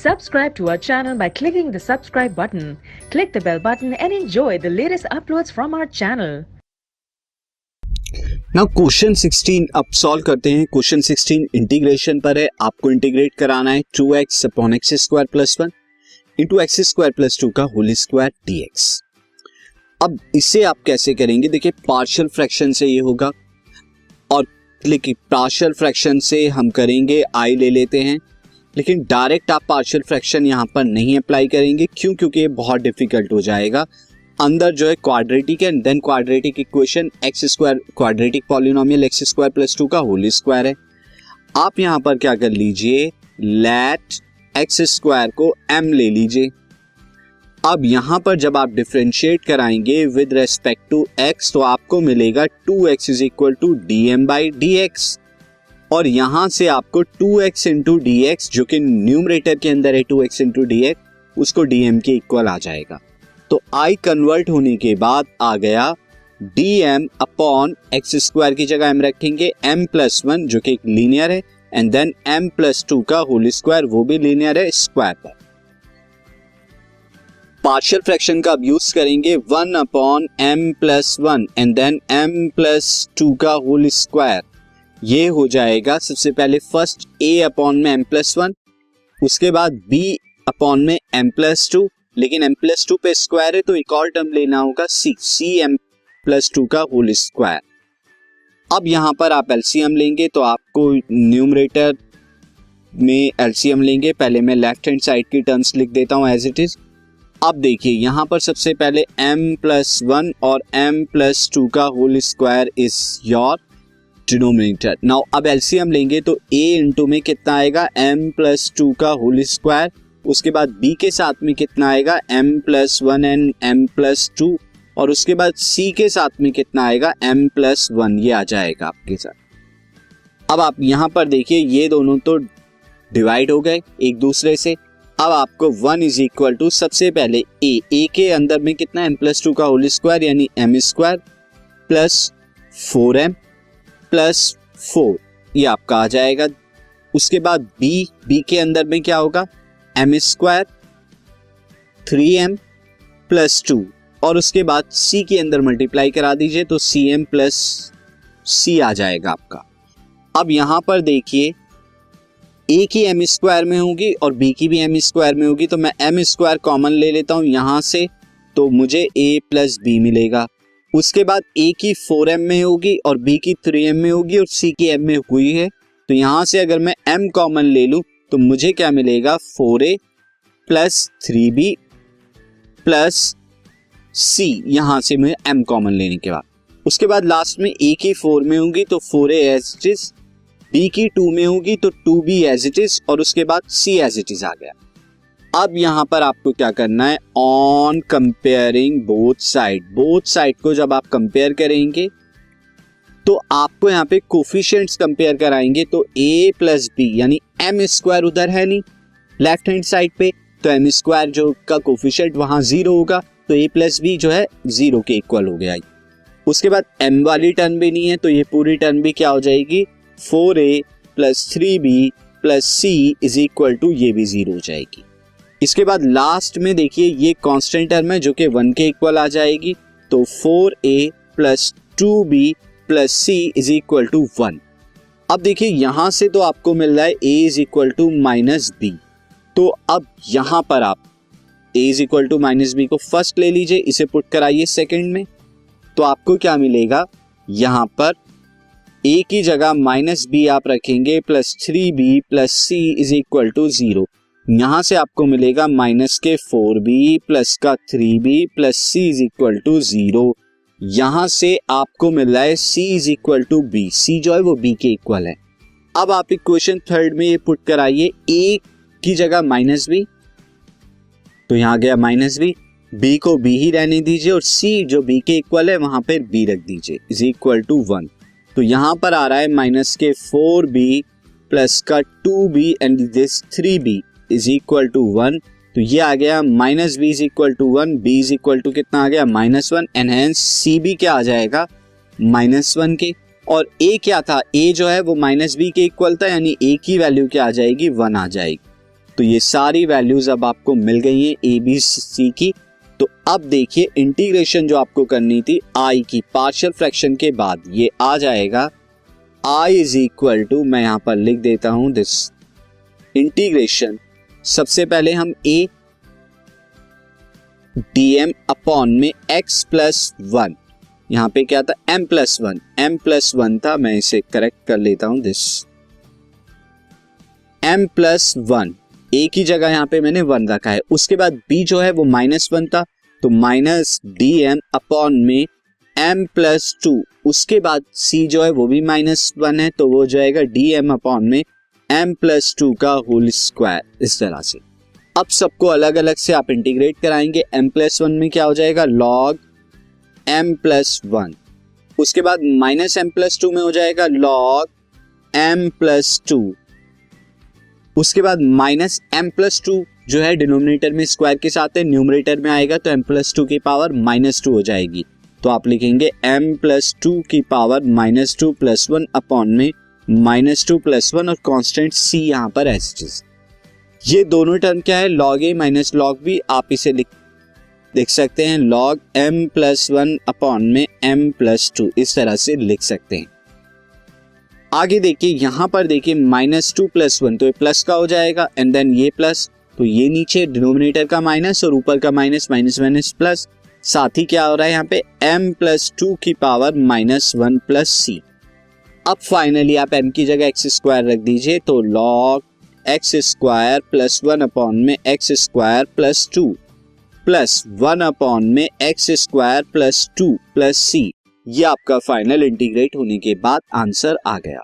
Subscribe to our channel by clicking the subscribe button. Click the bell button and enjoy the latest uploads from our channel. Now question 16 अब solve करते हैं। Question 16 integration पर है। आपको integrate कराना है 2x upon x square plus 1 into x square plus 2 का whole square dx। अब इसे आप कैसे करेंगे? देखिए, पार्शियल फ्रैक्शन से ये होगा और लेकिन पार्शियल फ्रैक्शन से हम करेंगे आई ले लेते हैं, लेकिन डायरेक्ट आप पार्शियल फ्रैक्शन यहाँ पर नहीं अप्लाई करेंगे। क्यों? क्योंकि ये बहुत डिफिकल्ट हो जाएगा। अंदर जो है quadratic and then quadratic equation x square quadratic polynomial x square plus 2 का होल स्क्वायर है। आप यहाँ पर क्या कर लीजिए, लेट एक्स स्क्वायर को m ले लीजिए। अब यहाँ पर जब आप डिफरेंशिएट कराएंगे विद रेस्पेक्ट टू x तो आपको मिलेगा 2x is equal to dm by dx, और यहां से आपको 2x इंटू dx जो कि न्यूमरेटर के अंदर है 2x इंटू dx, उसको dm के इक्वल आ जाएगा। तो i कन्वर्ट होने के बाद आ गया dm अपॉन एक्स स्क्वायर की जगह m रखेंगे m प्लस 1 जो कि एक लीनियर है, एंड देन m प्लस 2 का होल स्क्वायर वो भी लीनियर है स्क्वायर पर। पार्शियल फ्रैक्शन का अब यूज करेंगे 1 upon m plus 1 and then m plus 2 का होल स्क्वायर। ये हो जाएगा सबसे पहले फर्स्ट a अपॉन में m प्लस 1, उसके बाद b अपॉन में m प्लस 2, लेकिन m प्लस 2 पे स्क्वायर है तो एक और टर्म लेना होगा c m प्लस 2 का होल स्क्वायर। अब यहां पर आप एलसीएम लेंगे तो आपको न्यूमरेटर में एलसीएम लेंगे। पहले मैं लेफ्ट हैंड साइड की टर्म्स लिख देता हूं एज इट इज। अब देखिए यहां पर सबसे पहले m प्लस 1 और m प्लस 2 का whole square is your denominator. Now अब एलसीएम लेंगे तो a इंटू में कितना आएगा m प्लस 2 का होल स्क्वायर, उसके बाद b के साथ में कितना आएगा m plus 1 and m plus 2, और उसके बाद c के साथ में कितना आएगा m प्लस 1, ये आ जाएगा आपके साथ। अब आप यहां पर देखिए ये दोनों तो डिवाइड हो गए एक दूसरे से। अब आपको 1 इज इक्वल टू सबसे पहले a के अंदर में कितना m प्लस 2 का होल स्क्वायर यानी m square plus 4m plus 4, ये आपका आ जाएगा। उसके बाद b के अंदर में क्या होगा m स्क्वायर 3m प्लस 2, और उसके बाद c के अंदर मल्टीप्लाई करा दीजिए तो cm प्लस c आ जाएगा आपका। अब यहां पर देखिए a की m स्क्वायर में होगी और b की भी m स्क्वायर में होगी, तो मैं m स्क्वायर कॉमन ले लेता हूं यहां से, तो मुझे a प्लस b मिलेगा। उसके बाद a की 4m में होगी और b की 3m में होगी और c की m में हुई है, तो यहां से अगर मैं m कॉमन ले लूं तो मुझे क्या मिलेगा 4a plus 3b plus c, यहां से मैं m कॉमन लेने के बाद। उसके बाद लास्ट में a की 4 में होगी तो 4a as it is, b की 2 में होगी तो 2b एज इट इज, और उसके बाद c एज इट इज आ गया। अब यहां पर आपको क्या करना है, ऑन कंपेयरिंग बोथ साइड को जब आप कंपेयर करेंगे तो आपको यहाँ पे कोफिशिएंट्स कंपेयर कराएंगे, तो a प्लस बी यानी m स्क्वायर उधर है नहीं लेफ्ट हैंड साइड पे, तो m स्क्वायर जो का कोफिशिएंट वहां 0 होगा, तो a प्लस बी जो है 0 के इक्वल हो गया। उसके बाद m वाली टर्म भी नहीं है तो ये पूरी टर्म भी क्या हो जाएगी 4a plus 3b plus c is equal to, ये भी 0 हो जाएगी। इसके बाद लास्ट में देखिए ये कांस्टेंट टर्म है जो कि 1 के इक्वल आ जाएगी, तो 4a plus 2b plus c is equal to 1। अब देखिए यहां से तो आपको मिल रहा है a is equal to minus b, तो अब यहां पर आप a is equal to minus b को फर्स्ट ले लीजिए, इसे पुट कराइए सेकंड में, तो आपको क्या मिलेगा यहां पर a की जगह माइनस b आप रखेंगे plus 3b plus c is equal to 0। यहां से आपको मिलेगा माइनस के 4b प्लस का 3b plus c is equal to 0। यहां से आपको मिल रहा है c is equal to b, c जो है वो b के इक्वल है। अब आप इक्वेशन थर्ड में ये पुट कराइए a की जगह माइनस b, तो यहां गया माइनस b, b को b ही रहने दीजिए और c जो b के इक्वल है वहां पर b रख दीजिए इज इक्वल टू 1। तो यहां पर आ रहा है माइनस के 4b प्लस का 2b and this 3b is equal to 1, तो ये आ गया minus b is equal to 1, b is equal to कितना आ गया -1, एंड हेंस c भी क्या आ जाएगा -1 के, और a क्या था, a जो है वो -b के इक्वल था यानी a की वैल्यू क्या आ जाएगी 1 आ जाएगी। तो ये सारी वैल्यूज अब आपको मिल गई हैं ए बी सी की। तो अब देखिए इंटीग्रेशन जो आपको करनी थी आई की पार्शियल फ्रैक्शन के बाद ये आ जाएगा आई इज इक्वल टू, मैं यहां पर लिख देता हूं दिस इंटीग्रेशन, सबसे पहले हम ए dm अपॉन में x प्लस वन, यहां पे क्या था m प्लस वन था, मैं इसे करेक्ट कर लेता हूं this m plus one, a की जगह यहां पे मैंने वन रखा है। उसके बाद b जो है वो -1 था, तो माइनस dm अपॉन में m प्लस टू, उसके बाद c जो है वो भी -1 है, तो वो जाएगा dm अपॉन में m प्लस टू का होल स्क्वायर। इस तरह से अब सबको अलग अलग से आप इंटीग्रेट कराएंगे। m प्लस वन में क्या हो जाएगा log m प्लस वन, उसके बाद माइनस m प्लस टू में हो जाएगा log m प्लस टू, उसके बाद माइनस m प्लस टू जो है डिनोमिनेटर में स्क्वायर के साथ है, न्यूमरेटर में आएगा तो m प्लस टू की पावर -2 हो जाएगी। तो आप लिखेंगे m प्लस टू की पावर -2 प्लस वन अपॉन में -2 प्लस वन और कांस्टेंट c यहाँ पर एस। ये दोनों टर्म क्या है log a minus log b, आप इसे लिख सकते हैं log m plus one upon में m प्लस टू, इस तरह से लिख सकते हैं। आगे देखिए यहां पर देखिए -2 प्लस वन, तो ये प्लस का हो जाएगा एंड देन ये प्लस, तो ये नीचे डिनोमिनेटर का माइनस और ऊपर का माइनस, माइनस माइनस प्लस, साथ ही क्या हो रहा है यहाँ पे m प्लस टू की पावर -1 प्लस c। अब फाइनली आप m की जगह x स्क्वायर रख दीजिए, तो log x square plus one upon में x square plus two plus one upon में x square plus two plus c, ये आपका फाइनल इंटीग्रेट होने के बाद आंसर आ गया।